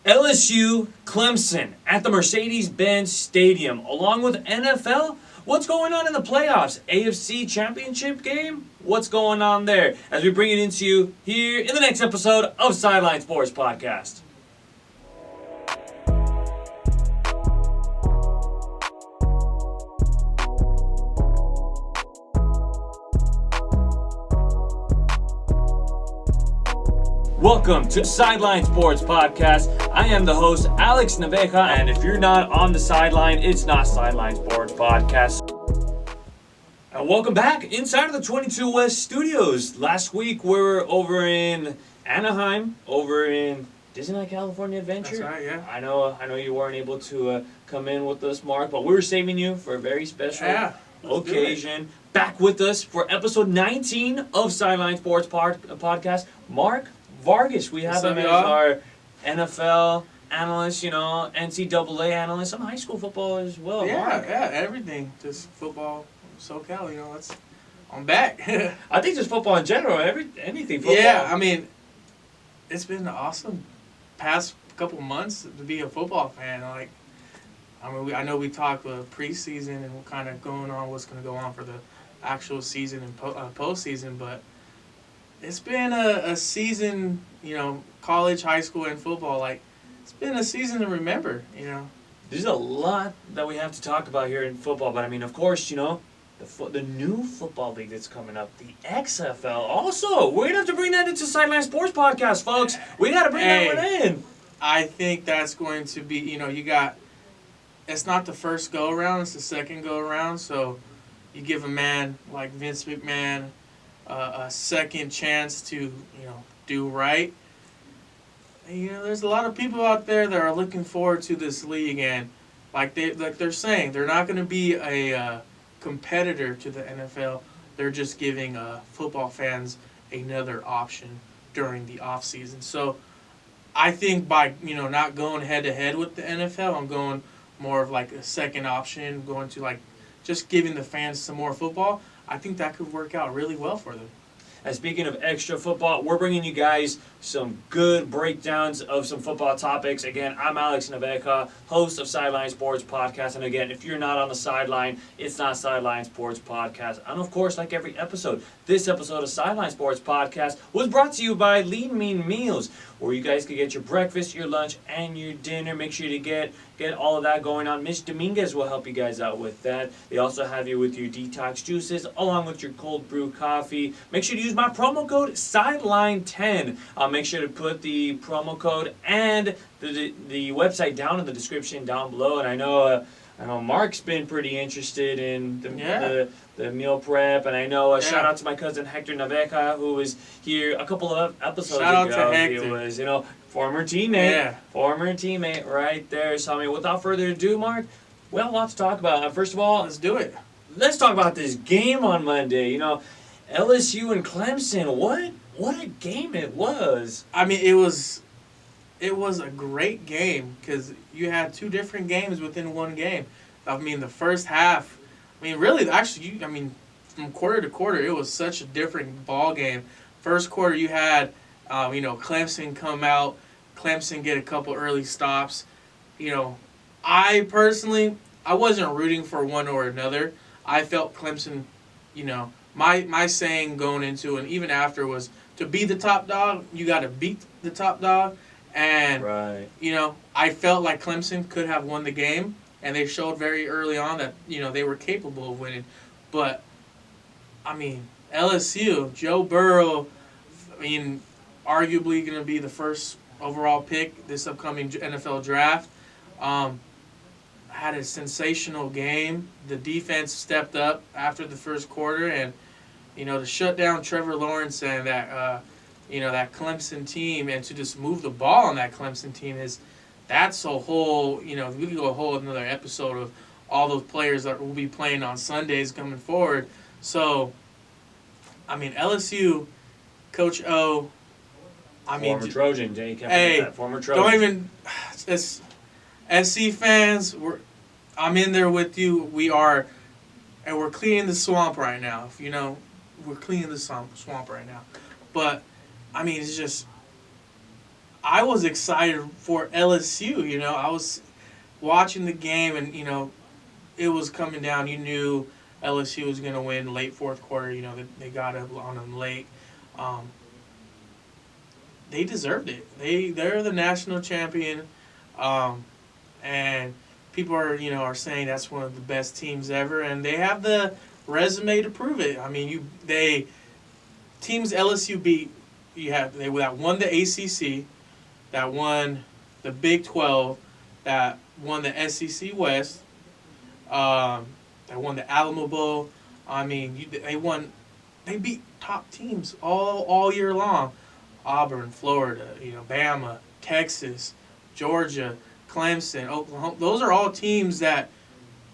LSU, Clemson at the Mercedes-Benz Stadium, along with NFL. What's going on in the playoffs? AFC Championship game? What's going on there? As we bring it into you here in the next episode of Sideline Sports Podcast. Welcome to Sideline Sports Podcast. I am the host, Alex Naveja, and if you're not on the sideline, it's not Sideline Sports Podcast. And welcome back inside of the 22 West Studios. Last week we were over in Anaheim, over in Disneyland California Adventure. That's right, yeah. I know you weren't able to come in with us, Mark, but we were saving you for a very special occasion. Back with us for episode 19 of Sideline Sports Podcast, Mark Vargas. We have him as our NFL analyst, NCAA analyst, some high school football as well. Mark. Yeah, everything. Just football, SoCal, I'm back. I think just football in general, anything football. Yeah, I mean, it's been an awesome past couple months to be a football fan. I know we talked preseason and what kind of what's going to go on for the actual season and postseason, but it's been a season, college, high school, and football. It's been a season to remember, There's a lot that we have to talk about here in football, but of course, the new football league that's coming up, the XFL. Also, we're going to have to bring that into Sideline Sports Podcast, folks. We got to bring that one in. I think that's going to be, it's not the first go-around, it's the second go-around, so you give a man like Vince McMahon a second chance to, do right. And, there's a lot of people out there that are looking forward to this league, and they're saying they're not going to be a competitor to the NFL. They're just giving football fans another option during the off season. So I think by not going head to head with the NFL, I'm going more of a second option, going to just giving the fans some more football. I think that could work out really well for them. And speaking of extra football, we're bringing you guys some good breakdowns of some football topics. Again, I'm Alex Naveja, host of Sideline Sports Podcast. And again, if you're not on the sideline, it's not Sideline Sports Podcast. And of course, like every episode, this episode of Sideline Sports Podcast was brought to you by Lean Mean Meals, where you guys can get your breakfast, your lunch, and your dinner. Make sure to get all of that going on. Mitch Dominguez will help you guys out with that. They also have you with your detox juices, along with your cold brew coffee. Make sure to use my promo code Sideline10. Make sure to put the promo code and the website down in the description down below. And I know Mark's been pretty interested in the meal prep, and I know shout out to my cousin Hector Naveja, who was here a couple of episodes ago. Shout out to Hector. He was, former teammate right there. So without further ado, Mark, we have a lot to talk about. First of all, let's do it. Let's talk about this game on Monday. LSU and Clemson. What a game it was. It was a great game because you had two different games within one game. The first half, really, actually, from quarter to quarter, it was such a different ball game. First quarter, you had, Clemson come out, Clemson get a couple early stops. I personally, I wasn't rooting for one or another. I felt Clemson, my saying going into and even after was to be the top dog, you got to beat the top dog. And, right. I felt like Clemson could have won the game, and they showed very early on that, they were capable of winning. But, LSU, Joe Burrow, arguably going to be the first overall pick this upcoming NFL draft, had a sensational game. The defense stepped up after the first quarter, and, to shut down Trevor Lawrence and that Clemson team, and to just move the ball on that Clemson team that's a whole, we could go a whole another episode of all those players that will be playing on Sundays coming forward. So, LSU, Coach O, former Trojan, former Trojan. Don't even, it's SC fans, I'm in there with you. We are, and we're cleaning the swamp right now. We're cleaning the swamp right now. But, it's just, I was excited for LSU. You know, I was watching the game, and it was coming down. You knew LSU was going to win late fourth quarter. You know, they got up on them late. They deserved it. They're the national champion, and people are saying that's one of the best teams ever, and they have the resume to prove it. I mean, teams LSU beat. They that won the ACC, that won the Big 12, that won the SEC West, that won the Alamo Bowl. I mean, they beat top teams all year long. Auburn, Florida, Bama, Texas, Georgia, Clemson, Oklahoma. Those are all teams that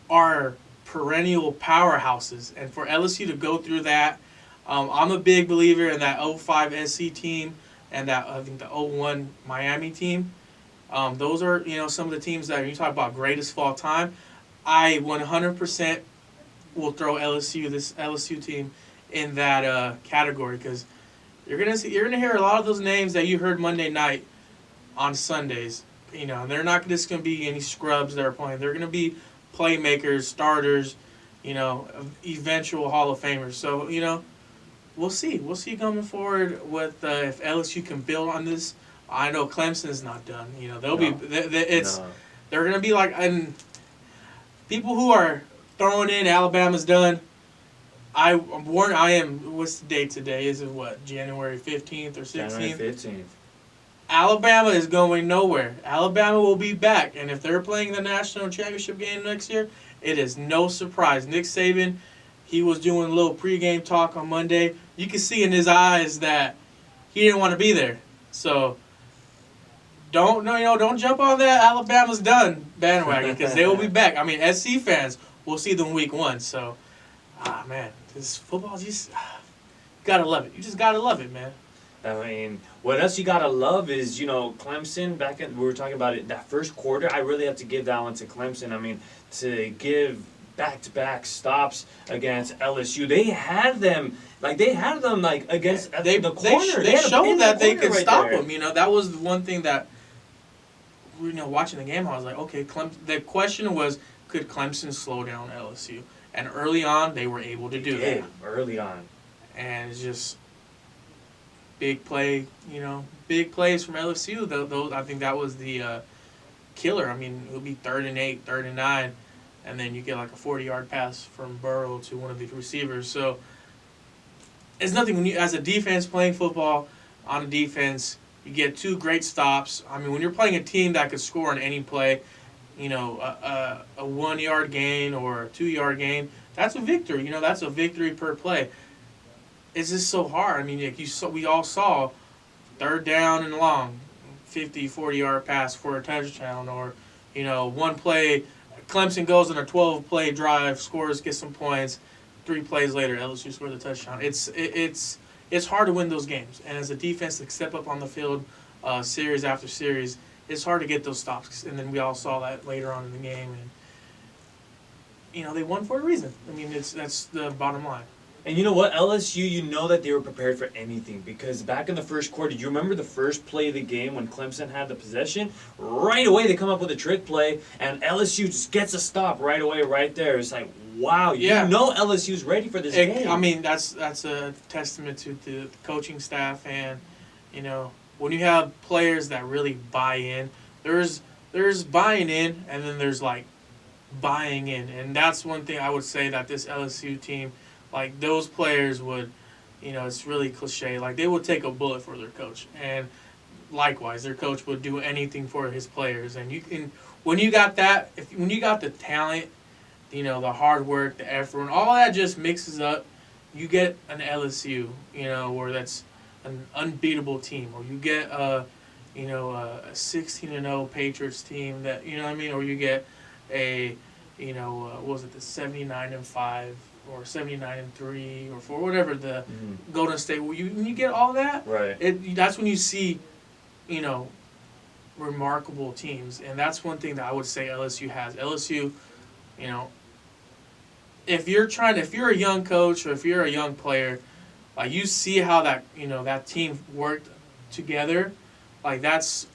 are perennial powerhouses. And for LSU to go through that, I'm a big believer in that 05 SC team and that I think the 01 Miami team. Those are some of the teams that you talk about greatest of all time. I 100% will throw this LSU team in that category because you're gonna hear a lot of those names that you heard Monday night on Sundays. They're not just gonna be any scrubs that are playing. They're gonna be playmakers, starters, eventual Hall of Famers. So we'll see. We'll see coming forward with if LSU can build on this. I know Clemson's not done. They're gonna be like, and people who are throwing in Alabama's done. I'm warned. What's the date today? Is it what, January 15th or 16th? January 15th. Alabama is going nowhere. Alabama will be back, and if they're playing the national championship game next year, it is no surprise. Nick Saban, he was doing a little pregame talk on Monday. You can see in his eyes that he didn't want to be there. So don't jump on that Alabama's done bandwagon because they will be back. I mean, SC fans will see them week 1. So, man, this football just gotta love it. You just gotta love it, man. I mean, what else you gotta love is, Clemson, we were talking about it, that first quarter, I really have to give that one to Clemson. I mean, to give back-to-back stops against LSU. They had them against the corner. They showed that they could stop them. That was the one thing that, watching the game, I was like, okay, the question was, could Clemson slow down LSU? And early on, they were able to do that. Early on. And it's just big play, big plays from LSU. Those, I think that was the killer. I mean, it would be 3rd and 8, 3rd and 9, and then you get like a 40-yard pass from Burrow to one of the receivers. So it's nothing when you, as a defense playing football on a defense, you get 2 great stops. I mean, when you're playing a team that could score on any play, a 1-yard gain or a 2-yard gain, that's a victory. That's a victory per play. It's just so hard. I mean, we all saw 3rd down and long, 50, 40-yard pass for a touchdown, or one play, Clemson goes on a 12-play drive, scores, gets some points. 3 plays later, LSU scores a touchdown. It's hard to win those games, and as a defense to step up on the field, series after series, it's hard to get those stops. And then we all saw that later on in the game, and they won for a reason. I mean, that's the bottom line. And you know what? LSU, that they were prepared for anything because back in the first quarter, do you remember the first play of the game when Clemson had the possession? Right away, they come up with a trick play, and LSU just gets a stop right away, right there. It's like, wow, LSU's ready for this game. I mean, that's a testament to the coaching staff, and when you have players that really buy in, there's buying in, and then there's like buying in, and that's one thing I would say that this LSU team. Like, those players would, it's really cliche. Like, they would take a bullet for their coach. And likewise, their coach would do anything for his players. And when you got that, when you got the talent, the hard work, the effort, and all that just mixes up, you get an LSU, where that's an unbeatable team. Or you get a 16-0 Patriots team that, or you get a, what was it, the 79-5. Or 79-3 or 4, whatever the Golden State. When you get all that, right? That's when you see, remarkable teams, and that's one thing that I would say LSU has. LSU, if you're a young coach or if you're a young player, you see how that that team worked together. Like that's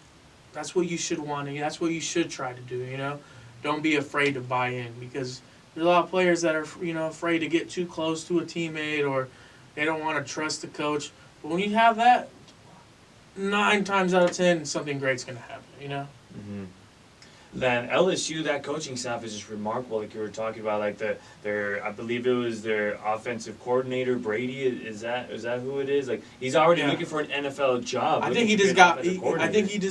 what you should want to. That's what you should try to do. Don't be afraid to buy in, because there's a lot of players that are afraid to get too close to a teammate, or they don't want to trust the coach. But when you have that, 9 times out of 10, something great's gonna happen. Mm-hmm. Then LSU, that coaching staff is just remarkable. Like you were talking about, like their I believe it was their offensive coordinator Brady. Is that who it is? Like he's already looking for an NFL job. I think he just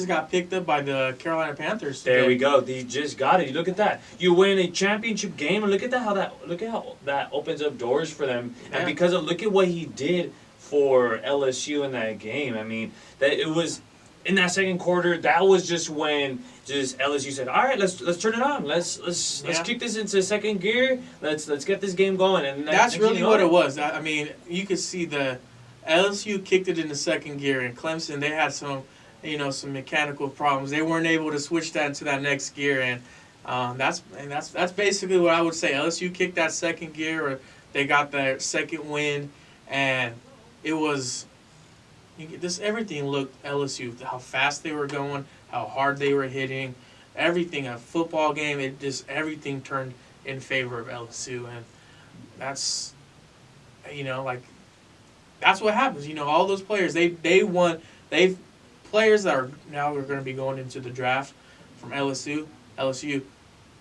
got picked up by the Carolina Panthers today. There we go. He just got it. Look at that. You win a championship game, and look at how that opens up doors for them. Yeah. And because of look at what he did for LSU in that game. I mean, that it was. In that second quarter, that was just when LSU said, "All right, let's turn it on. Let's kick this into second gear. Let's get this game going." And that's really what it was. I mean, you could see the LSU kicked it into second gear, and Clemson, they had some mechanical problems. They weren't able to switch that into that next gear, and that's basically what I would say. LSU kicked that second gear, or they got their second win, and it was. Everything looked LSU, how fast they were going, how hard they were hitting, everything. A football game, everything turned in favor of LSU, and that's that's what happens. All those players, they won. Players that are now going to be going into the draft from LSU,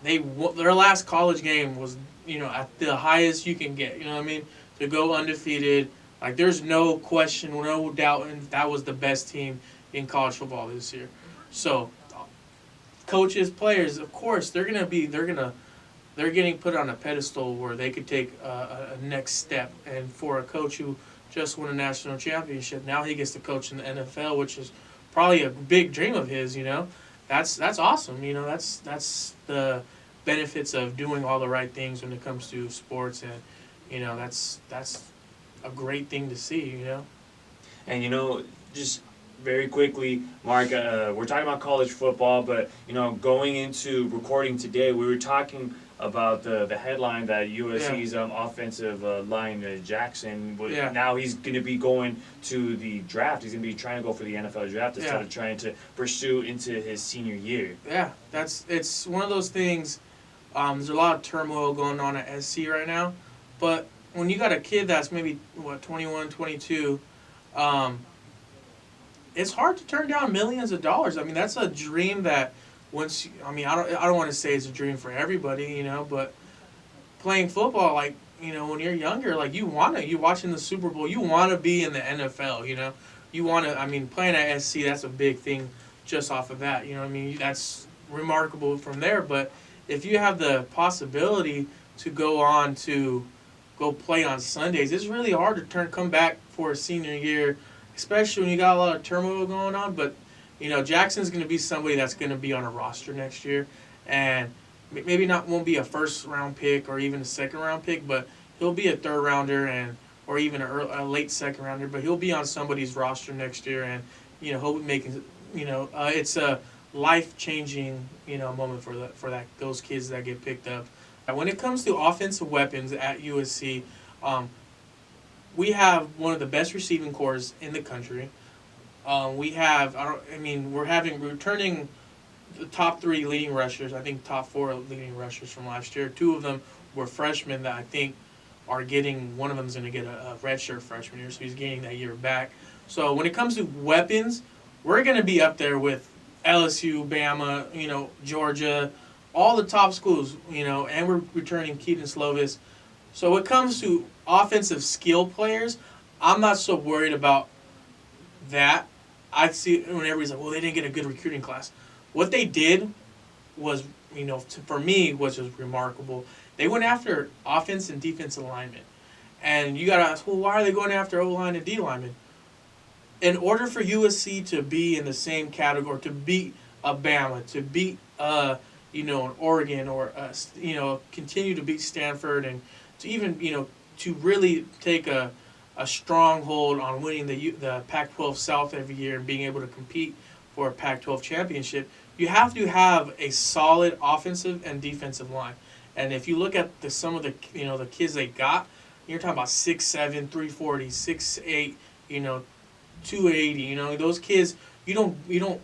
their last college game was at the highest you can get. You know what I mean? To go undefeated. Like, there's no question, no doubt, and that was the best team in college football this year. So, coaches, players, of course, they're getting put on a pedestal where they could take a next step. And for a coach who just won a national championship, now he gets to coach in the NFL, which is probably a big dream of his. That's awesome. That's the benefits of doing all the right things when it comes to sports, and that's a great thing to see, And just very quickly, Mark, we're talking about college football, but going into recording today, we were talking about the headline that USC's offensive line Jackson. Now he's going to be going to the draft. He's going to be trying to go for the NFL draft instead of trying to pursue into his senior year. Yeah, it's one of those things. There's a lot of turmoil going on at SC right now, but when you got a kid that's maybe 21, 22, it's hard to turn down millions of dollars. I mean, that's a dream that I don't want to say it's a dream for everybody, but playing football, like, when you're younger, like, you watching the Super Bowl, you want to be in the NFL, you want to, playing at SC, that's a big thing just off of that, that's remarkable from there. But if you have the possibility to go on to go play on Sundays, it's really hard to come back for a senior year, especially when you got a lot of turmoil going on. But Jackson's going to be somebody that's going to be on a roster next year, and maybe won't be a first round pick or even a second round pick, but he'll be a third rounder or even a late second rounder. But he'll be on somebody's roster next year, and he'll be making it's a life changing moment for those kids that get picked up. When it comes to offensive weapons at USC, we have one of the best receiving corps in the country. We're returning the top 3 leading rushers. I think top 4 leading rushers from last year. 2 of them were freshmen that I think are getting. One of them is going to get a redshirt freshman year, so he's gaining that year back. So when it comes to weapons, we're going to be up there with LSU, Bama, Georgia. All the top schools, and we're returning Keaton Slovis. So when it comes to offensive skill players, I'm not so worried about that. I see when everybody's like, well, they didn't get a good recruiting class. What they did was, for me, was just remarkable. They went after offense and defensive alignment. And you got to ask, well, why are they going after O-line and D-lineman? In order for USC to be in the same category, to beat Bama, to beat an Oregon, or continue to beat Stanford, and to even to really take a stronghold on winning the Pac-12 South every year and being able to compete for a Pac-12 championship, you have to have a solid offensive and defensive line. And if you look at some of the the kids they got, you're talking about 6'7", 340, 6'8", 280. Those kids you don't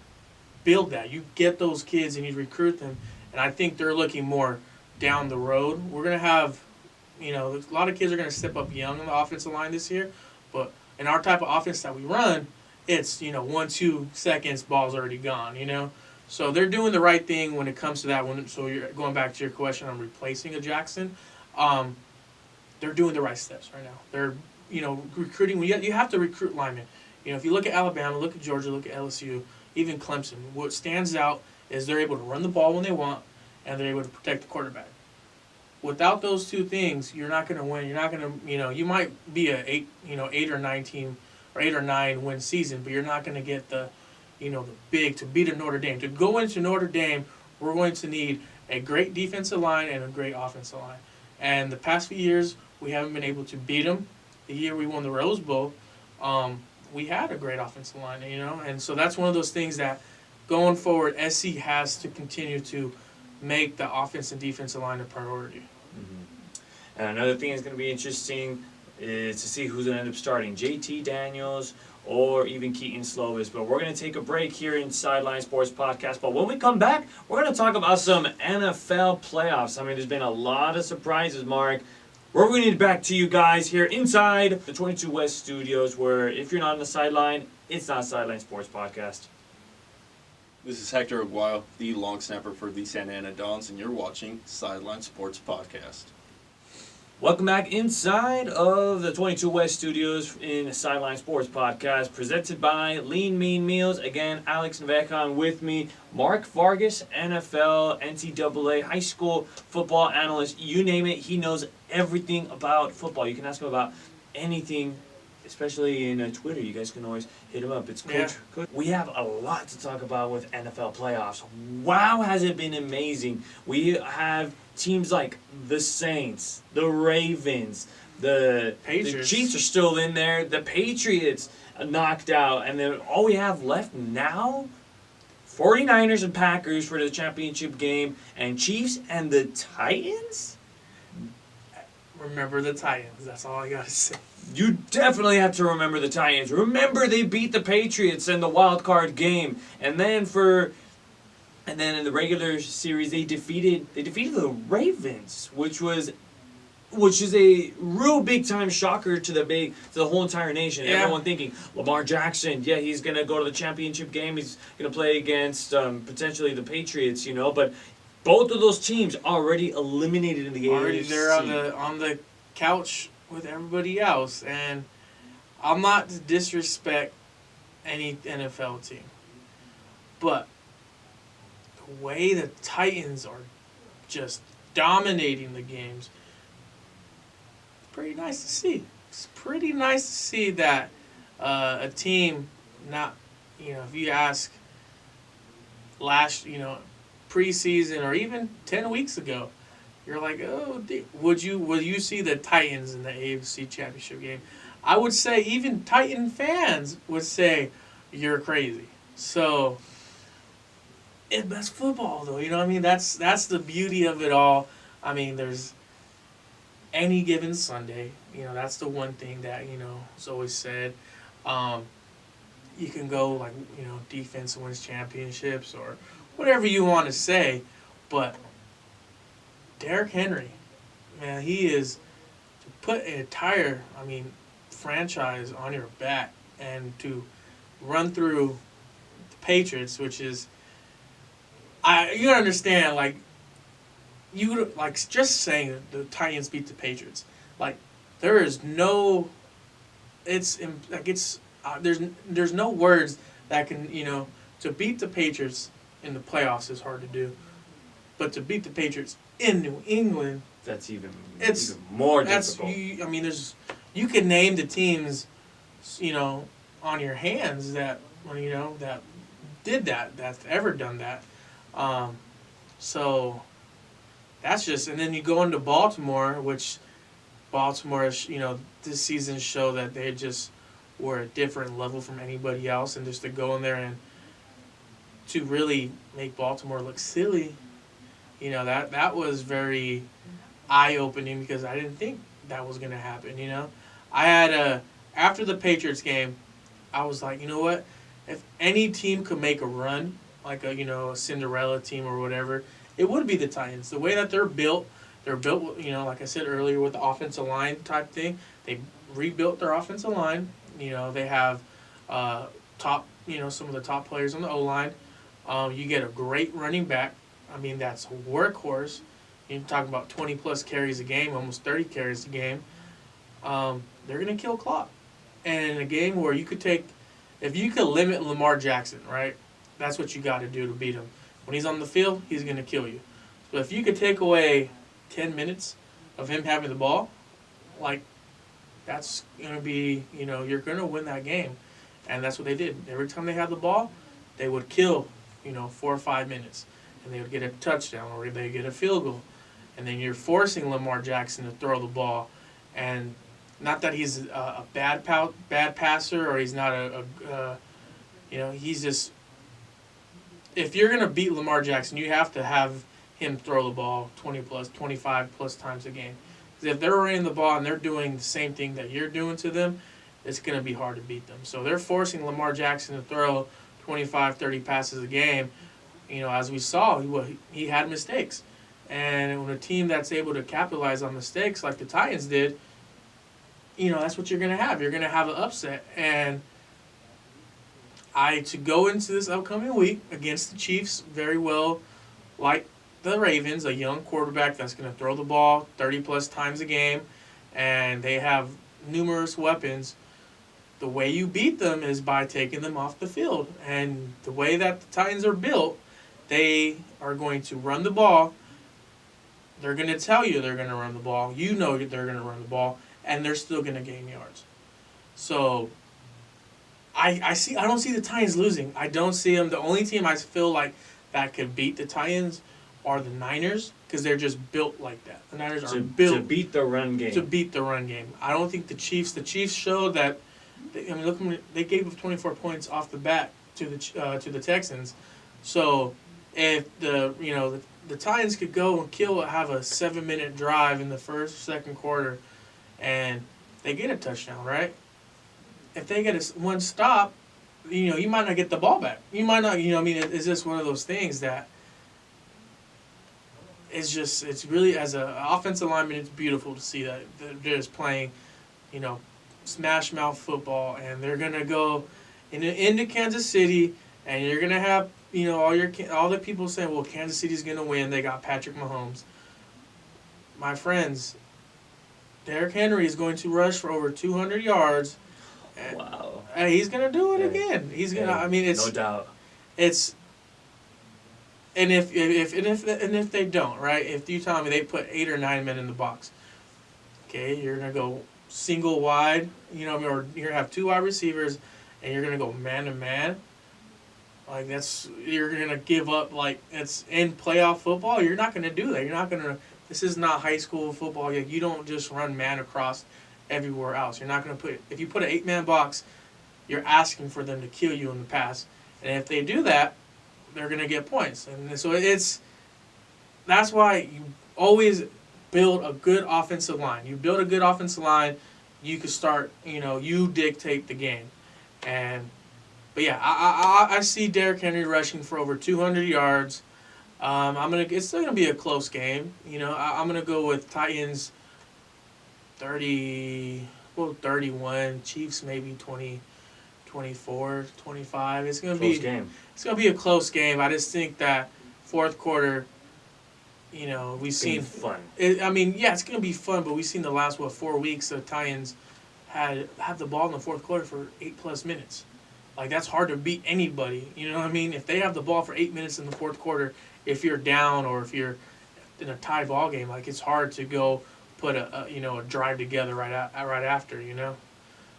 build that. You get those kids and you recruit them, and I think they're looking more down the road. We're gonna have, a lot of kids are gonna step up young on the offensive line this year, but in our type of offense that we run, it's 1-2 seconds, ball's already gone. So they're doing the right thing when it comes to that one. So you're going back to your question on replacing a Jackson. They're doing the right steps right now. They're recruiting. You have to recruit linemen. If you look at Alabama, look at Georgia, look at LSU, even Clemson, what stands out is they're able to run the ball when they want, and they're able to protect the quarterback. Without those two things, you're not going to win. You're not going to, you might be a 8 or 9 team or 8 or 9 win season, but you're not going to get the big to beat a Notre Dame. To go into Notre Dame, we're going to need a great defensive line and a great offensive line. And the past few years, we haven't been able to beat them. The year we won the Rose Bowl, we had a great offensive line, and so that's one of those things that going forward, SC has to continue to make the offense and defensive line a priority. Mm-hmm. And another thing that's going to be interesting is to see who's going to end up starting, JT Daniels or even Keaton Slovis. But we're going to take a break here in Sideline Sports Podcast. But when we come back, we're going to talk about some NFL playoffs. I mean, there's been a lot of surprises, Mark. We're going to get back to you guys here inside the 22 West studios, where if you're not on the sideline, it's not Sideline Sports Podcast. This is Hector Aguayo, the long snapper for the Santa Ana Dons, and you're watching Sideline Sports Podcast. Welcome back inside of the 22 West studios in the Sideline Sports Podcast, presented by Lean Mean Meals. Again, Alex Navekon with me, Mark Vargas, NFL, NCAA, high school football analyst, you name it. He knows everything about football. You can ask him about anything, especially in Twitter. You guys can always hit him up. It's Coach. Yeah. We have a lot to talk about with NFL playoffs. Wow, has it been amazing. We have teams like the Saints, the Ravens, the Chiefs are still in there, the Patriots knocked out, and then all we have left now, 49ers and Packers for the championship game, and Chiefs and the Titans? Remember the Titans. That's all I got to say. You definitely have to remember the Titans. Remember they beat the Patriots in the wild card game, and then in the regular series they defeated the Ravens, which is a real big time shocker to the whole entire nation. Yeah. Everyone thinking Lamar Jackson, he's gonna go to the championship game. He's gonna play against potentially the Patriots, but both of those teams already eliminated in the AFC. Already they're on the couch with everybody else, and I'm not to disrespect any NFL team, but the way the Titans are just dominating the games, it's pretty nice to see. It's pretty nice to see that a team not, if you ask last, preseason or even 10 weeks ago, you're like, oh, would you see the Titans in the AFC Championship game? I would say even Titan fans would say you're crazy. So that's football, though. You know what I mean? That's the beauty of it all. I mean, there's any given Sunday. That's the one thing that is always said. You can go defense wins championships or whatever you want to say, but Derrick Henry, man, he is to put an entire, franchise on your back and to run through the Patriots, which is, you understand, just saying that the Titans beat the Patriots, there is no, there's no words that can, to beat the Patriots in the playoffs is hard to do, but to beat the Patriots in New England, that's even more difficult. You can name the teams, on your hands that that did that's ever done that. So that's just, and then you go into Baltimore, which Baltimore, this season show that they just were a different level from anybody else, and just to go in there and to really make Baltimore look silly, that was very eye-opening because I didn't think that was going to happen, I had after the Patriots game, I was like, you know what? if any team could make a run, like a Cinderella team or whatever, it would be the Titans. The way that they're built, like I said earlier, with the offensive line type thing. They rebuilt their offensive line. They have top, some of the top players on the O-line. You get a great running back. I mean, that's a workhorse. You're talking about 20-plus carries a game, almost 30 carries a game. They're going to kill clock. And in a game where if you could limit Lamar Jackson, right, that's what you got to do to beat him. When he's on the field, he's going to kill you. But if you could take away 10 minutes of him having the ball, that's going to be, you're going to win that game. And that's what they did. Every time they had the ball, they would kill, 4 or 5 minutes. And they would get a touchdown or they get a field goal. And then you're forcing Lamar Jackson to throw the ball. And not that he's a bad passer or he's not he's just, if you're going to beat Lamar Jackson, you have to have him throw the ball 20-plus, 25-plus times a game. Because if they're running the ball and they're doing the same thing that you're doing to them, it's going to be hard to beat them. So they're forcing Lamar Jackson to throw 25, 30 passes a game. As we saw, he had mistakes. And when a team that's able to capitalize on mistakes like the Titans did, that's what you're going to have. You're going to have an upset. And to go into this upcoming week against the Chiefs very well, like the Ravens, a young quarterback that's going to throw the ball 30-plus times a game, and they have numerous weapons. The way you beat them is by taking them off the field. And the way that the Titans are built, they are going to run the ball. They're going to tell you they're going to run the ball. You know that they're going to run the ball, and they're still going to gain yards. So I don't see the Titans losing. I don't see them. The only team I feel like that could beat the Titans are the Niners, because they're just built like that. The Niners are built to beat the run game. To beat the run game. I don't think the Chiefs showed that. They gave up 24 points off the bat to the Texans. So if the Titans could go and have a 7-minute drive in the second quarter, and they get a touchdown, right? If they get one stop, you might not get the ball back. You might not, it's just one of those things that it's really, as an offensive lineman, it's beautiful to see that they're just playing, smash mouth football, and they're going to go into Kansas City, and you're going to have, all the people saying, well, Kansas City's going to win. They got Patrick Mahomes. My friends, Derrick Henry is going to rush for over 200 yards. Wow. And he's going to do it again. He's going to, it's... No doubt. It's... And if they don't, right? If you tell me they put 8 or 9 men in the box, okay, you're going to go single wide, or you're going to have 2 wide receivers, and you're going to go man to man. Like, you're going to give up, it's in playoff football. You're not going to do that. You're not going to, this is not high school football. You don't just run man across everywhere else. You're not going to if you put an 8-man box, you're asking for them to kill you in the pass. And if they do that, they're going to get points. And so that's why you always build a good offensive line. You build a good offensive line, you can start, you dictate the game. But yeah, I see Derrick Henry rushing for over 200 yards. It's still gonna be a close game. I'm gonna go with Titans 31, Chiefs maybe 20, 24, 25. It's gonna be game. It's gonna be a close game. I just think that fourth quarter, we've seen fun. It's gonna be fun, but we've seen the last 4 weeks the Titans have the ball in the fourth quarter for 8+ minutes. That's hard to beat anybody. You know what I mean? If they have the ball for 8 minutes in the fourth quarter, if you're down or if you're in a tie ball game, it's hard to go put a drive together right after.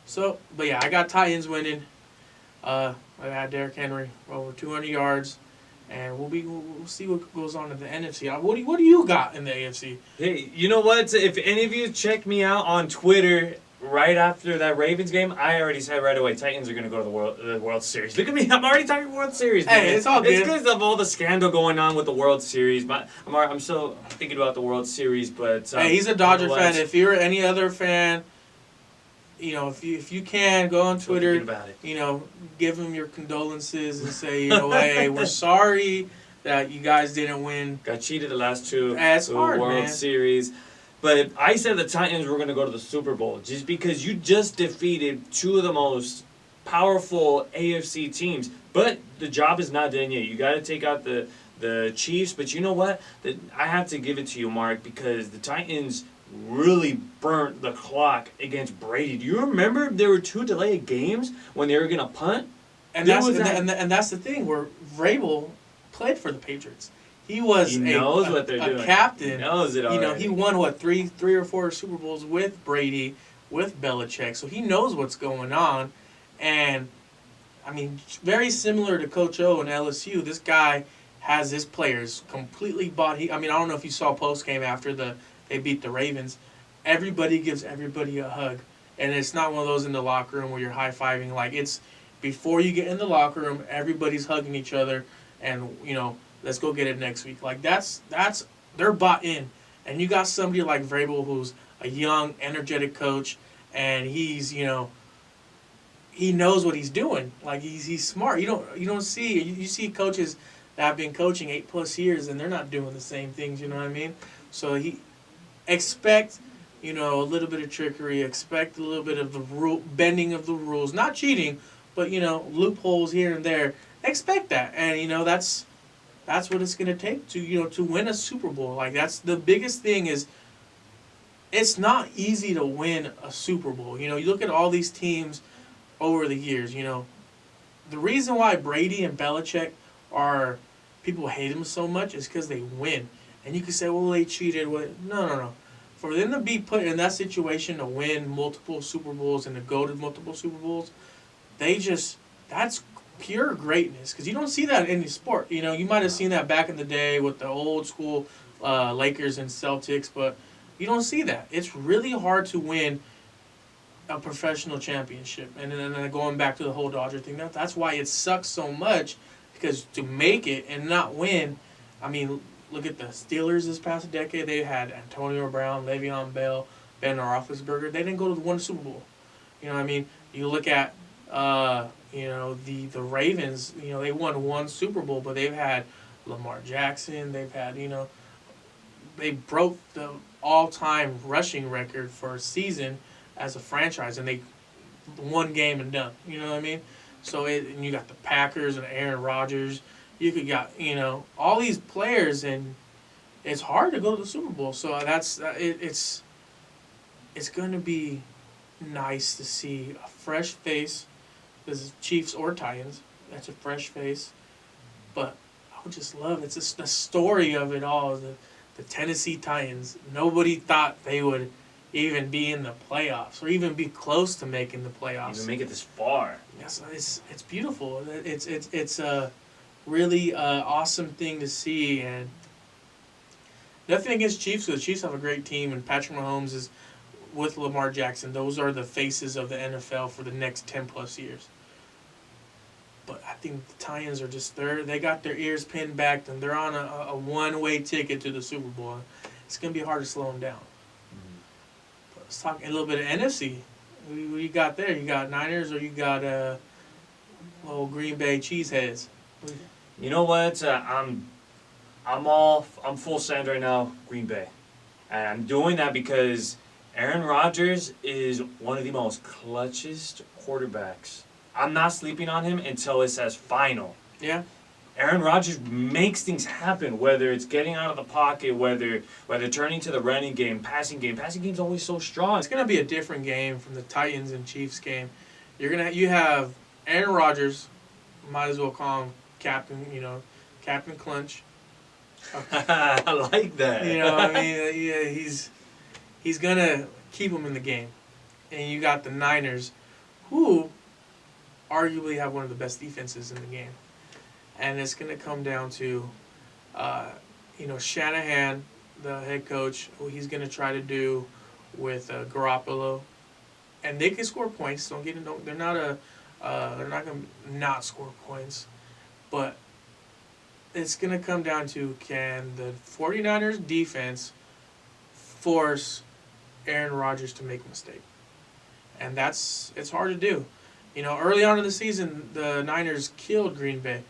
So, but yeah, I got Titans winning. I got Derrick Henry over 200 yards, and we'll see what goes on in the NFC. What do you got in the AFC? Hey, you know what? If any of you checked me out on Twitter right after that Ravens game, I already said right away, Titans are going to go to the World Series. Look at me, I'm already talking World Series, man. Hey, it's all good. It's because of all the scandal going on with the World Series. But I'm still thinking about the World Series, but... hey, he's a Dodger fan. If you're any other fan, if you can, go on Still Twitter, thinking about it. give them your condolences and say, hey, we're sorry that you guys didn't win. Got cheated the last two It's hard, World man. Series. But I said the Titans were going to go to the Super Bowl just because you just defeated two of the most powerful AFC teams. But the job is not done yet. You got to take out the Chiefs. But you know what? I have to give it to you, Mark, because the Titans really burnt the clock against Brady. Do you remember there were 2 delayed games when they were going to punt? And that's the thing where Vrabel played for the Patriots. He was what they're doing. Captain. He knows it already. He won three or four Super Bowls with Brady, with Belichick, so he knows what's going on. And I mean, very similar to Coach O and LSU, this guy has his players completely bought. I don't know if you saw post game after they beat the Ravens. Everybody gives everybody a hug, and it's not one of those in the locker room where you're high fiving. Like, it's before you get in the locker room, everybody's hugging each other, and let's go get it next week. Like, that's they're bought in. And you got somebody like Vrabel who's a young, energetic coach, and he's, he knows what he's doing. Like, he's smart. You see coaches that have been coaching 8+ years and they're not doing the same things, you know what I mean? So expect, a little bit of trickery, expect a little bit of the bending of the rules, not cheating, but loopholes here and there. Expect that. And that's what it's going to take to win a Super Bowl. Like, that's the biggest thing is it's not easy to win a Super Bowl. You look at all these teams over the years, the reason why Brady and Belichick people hate them so much is because they win. And you can say, well, they cheated. No. For them to be put in that situation to win multiple Super Bowls and to go to multiple Super Bowls, that's pure greatness, because you don't see that in any sport. You might have seen that back in the day with the old school Lakers and Celtics, but you don't see that. It's really hard to win a professional championship. And then going back to the whole Dodger thing, that's why it sucks so much, because to make it and not win, look at the Steelers this past decade. They had Antonio Brown, Le'Veon Bell, Ben Roethlisberger. They didn't go to one Super Bowl. You know what I mean? You look at the Ravens, they won one Super Bowl, but they've had Lamar Jackson. They've had, they broke the all-time rushing record for a season as a franchise, and they one game and done. You know what I mean? So and you got the Packers and Aaron Rodgers. You could got all these players, and it's hard to go to the Super Bowl. So it's going to be nice to see a fresh face. This is Chiefs or Titans. That's a fresh face. But I would just love it's just the story of it all. The Tennessee Titans. Nobody thought they would even be in the playoffs or even be close to making the playoffs. Even make it this far. Yes, it's beautiful. It's a really awesome thing to see. And nothing against Chiefs, because the Chiefs have a great team, and Patrick Mahomes is with Lamar Jackson. Those are the faces of the NFL for the next 10+ years. But I think the Titans are just they got their ears pinned back, and they're on a one-way ticket to the Super Bowl. It's going to be hard to slow them down. But let's talk a little bit of NFC. What you got there? You got Niners, or you got little Green Bay Cheeseheads? You know what? I'm full send right now, Green Bay. And I'm doing that because Aaron Rodgers is one of the most clutchest quarterbacks. I'm not sleeping on him until it says final. Yeah. Aaron Rodgers makes things happen, whether it's getting out of the pocket, whether turning to the running game, passing game. Passing game's always so strong. It's going to be a different game from the Titans and Chiefs game. You have Aaron Rodgers, might as well call him Captain, Captain Clutch. I like that. Yeah, he's going to keep him in the game. And you got the Niners, who arguably have one of the best defenses in the game. And it's going to come down to, Shanahan, the head coach, what he's going to try to do with Garoppolo. And they can score points. They're not going to not score points. But it's going to come down to, can the 49ers defense force Aaron Rodgers to make a mistake? and it's hard to do. Early on in the season, the Niners killed Green Bay.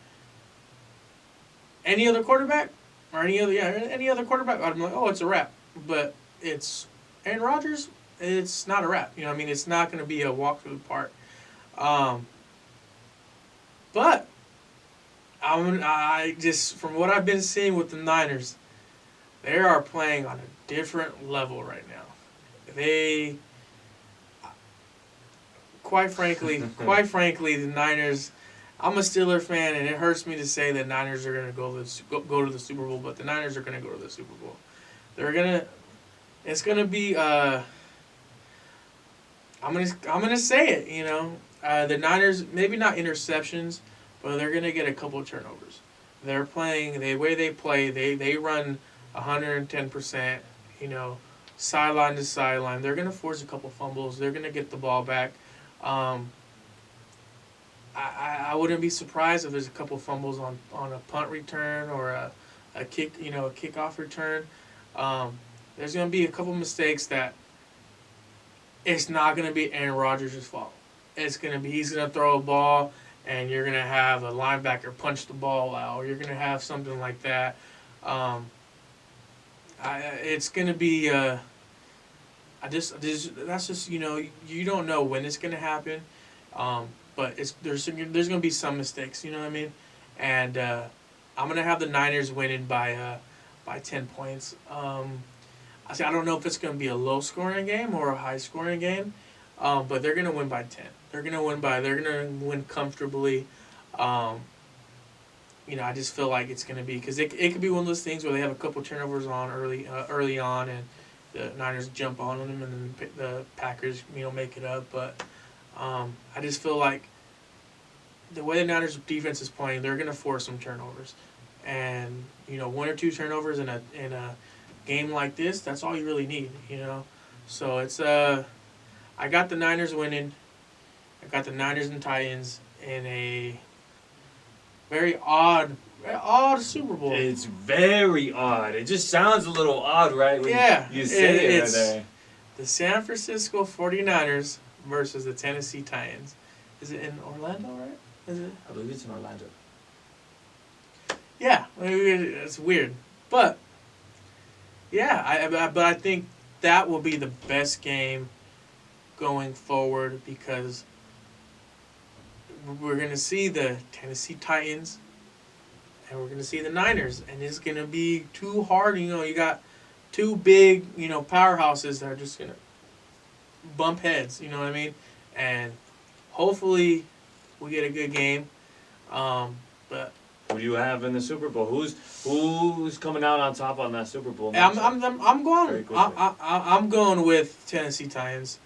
Any other quarterback, or any other quarterback, I'm like, oh, it's a wrap. But it's Aaron Rodgers. It's not a wrap. It's not going to be a walk through the park. But I just, from what I've been seeing with the Niners, they are playing on a different level right now. They, quite frankly, the Niners. I'm a Steelers fan, and it hurts me to say that Niners are going to go to the Super Bowl, but the Niners are going to go to the Super Bowl. It's going to be. I'm gonna say it. The Niners, maybe not interceptions, but they're gonna get a couple of turnovers. They're playing the way they play. They run 110%. Sideline to sideline. They're gonna force a couple fumbles. They're gonna get the ball back. I wouldn't be surprised if there's a couple fumbles on a punt return or a kick, a kickoff return. There's going to be a couple mistakes that it's not going to be Aaron Rodgers' fault. He's going to throw a ball and you're going to have a linebacker punch the ball out, or you're going to have something like that. It's going to be that's just you don't know when it's going to happen. But there's going to be some mistakes, you know what I mean? And I'm going to have the Niners winning by 10 points. I don't know if it's going to be a low-scoring game or a high-scoring game, but they're going to win by 10. They're going to win comfortably. I just feel like it's going to be, because it could be one of those things where they have a couple turnovers on early on, and the Niners jump on them, and then the Packers, make it up. But I just feel like the way the Niners defense is playing, they're going to force some turnovers, and one or two turnovers in a game like this, that's all you really need. So it's I got the Niners winning. I got the Niners and Titans in a very odd Super Bowl. It's very odd. It just sounds a little odd, right? When you say it right there. The San Francisco 49ers versus the Tennessee Titans. Is it in Orlando, right? Is it? I believe it's in Orlando. Yeah, it's weird, but yeah, but I think that will be the best game going forward, because we're gonna see the Tennessee Titans and we're gonna see the Niners, and it's gonna be too hard. You got two big powerhouses that are just gonna bump heads. You know what I mean? And hopefully we get a good game. But who do you have in the Super Bowl? Who's coming out on top on that Super Bowl? I'm going with Tennessee Titans.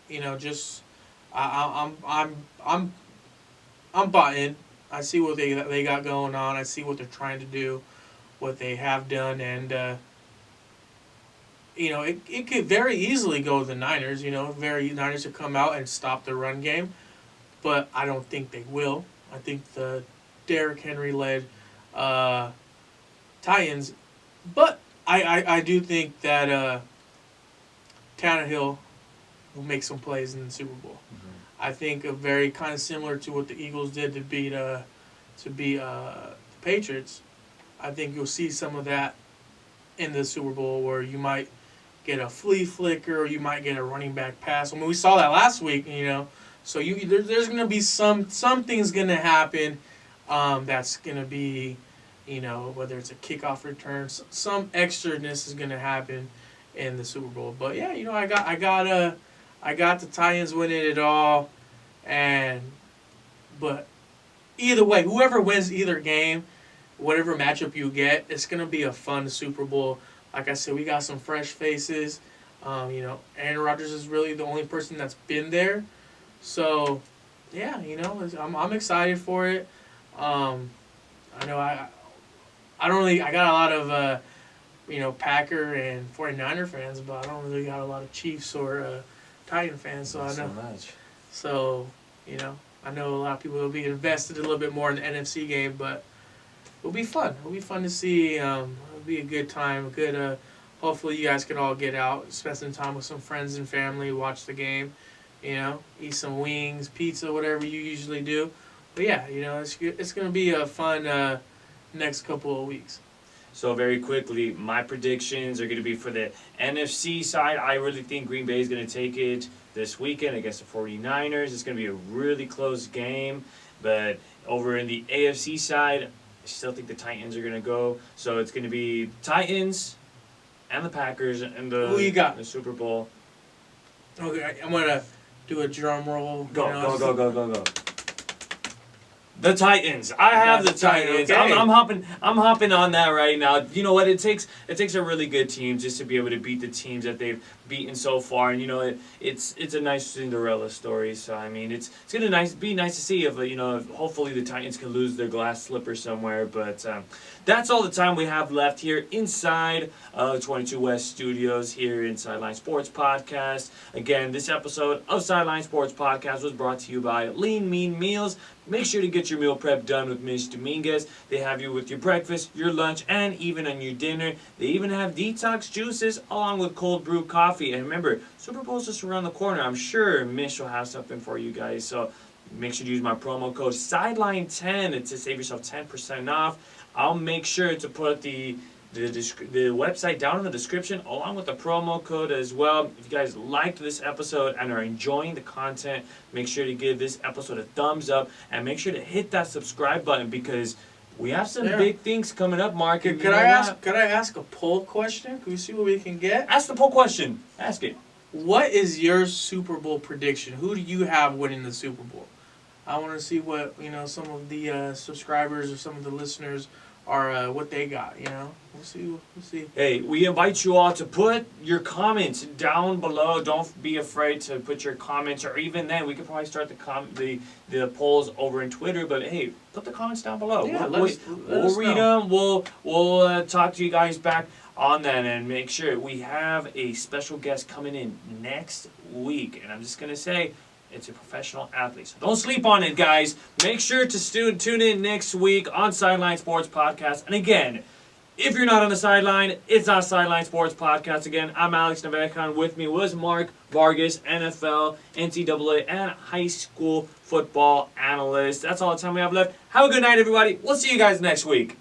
I'm bought in. I see what they got going on. I see what they're trying to do, what they have done, and it could very easily go to the Niners. Niners to come out and stop the run game, but I don't think they will. I think the Derrick Henry led Titans, but I do think that Tannehill will make some plays in the Super Bowl. Mm-hmm. I think very kind of similar to what the Eagles did to beat the Patriots. I think you'll see some of that in the Super Bowl, where you might get a flea flicker, or you might get a running back pass. We saw that last week, So there's going to be something's going to happen. That's going to be, whether it's a kickoff return, some extraness is going to happen in the Super Bowl. But yeah, I got the Titans winning it all, but either way, whoever wins either game, whatever matchup you get, it's gonna be a fun Super Bowl. Like I said, we got some fresh faces. Aaron Rodgers is really the only person that's been there, so yeah, I'm excited for it. I know I got a lot of Packer and 49er fans, but I don't really got a lot of Chiefs or Titan fans, so I know. So I know a lot of people will be invested a little bit more in the NFC game, but it'll be fun. It'll be fun to see. It'll be a good time. Hopefully you guys can all get out, spend some time with some friends and family, watch the game. eat some wings, pizza, whatever you usually do. But yeah, it's going to be a fun next couple of weeks. So very quickly, my predictions are going to be for the NFC side. I really think Green Bay is going to take it this weekend against the 49ers. It's going to be a really close game. But over in the AFC side, I still think the Titans are going to go. So it's going to be Titans and the Packers and Who you got? The Super Bowl. Okay, I'm going to do a drum roll. Go. The Titans. I have the Titans. Okay. I'm hopping on that right now. You know what? It takes a really good team just to be able to beat the teams that they've beaten so far. And it's a nice Cinderella story. So I mean, it's gonna be nice to see if hopefully the Titans can lose their glass slipper somewhere. But that's all the time we have left here inside 22 West Studios here in Sideline Sports Podcast. Again, this episode of Sideline Sports Podcast was brought to you by Lean Mean Meals. Make sure to get your meal prep done with Ms. Dominguez. They have you with your breakfast, your lunch, and even on your dinner. They even have detox juices along with cold brew coffee. And remember, Super Bowl's just around the corner. I'm sure Mish will have something for you guys. So make sure to use my promo code Sideline10 to save yourself 10% off. I'll make sure to put the website down in the description along with the promo code as well. If you guys liked this episode and are enjoying the content, make sure to give this episode a thumbs up and make sure to hit that subscribe button because we have some big things coming up, Mark. Could I ask a poll question? Can we see what we can get? Ask the poll question. Ask it. What is your Super Bowl prediction? Who do you have winning the Super Bowl? I want to see what some of the subscribers or some of the listeners are what they got. We'll see. Hey, we invite you all to put your comments down below. Don't be afraid to put your comments, or even then, we could probably start the polls over in Twitter. But hey, put the comments down below. Yeah, we'll read them. We'll talk to you guys back on that, and make sure we have a special guest coming in next week. And I'm just gonna say, it's a professional athlete. So don't sleep on it, guys. Make sure to tune in next week on Sideline Sports Podcast. And again, if you're not on the sideline, it's on Sideline Sports Podcast. Again, I'm Alex Navekan. With me was Mark Vargas, NFL, NCAA, and high school football analyst. That's all the time we have left. Have a good night, everybody. We'll see you guys next week.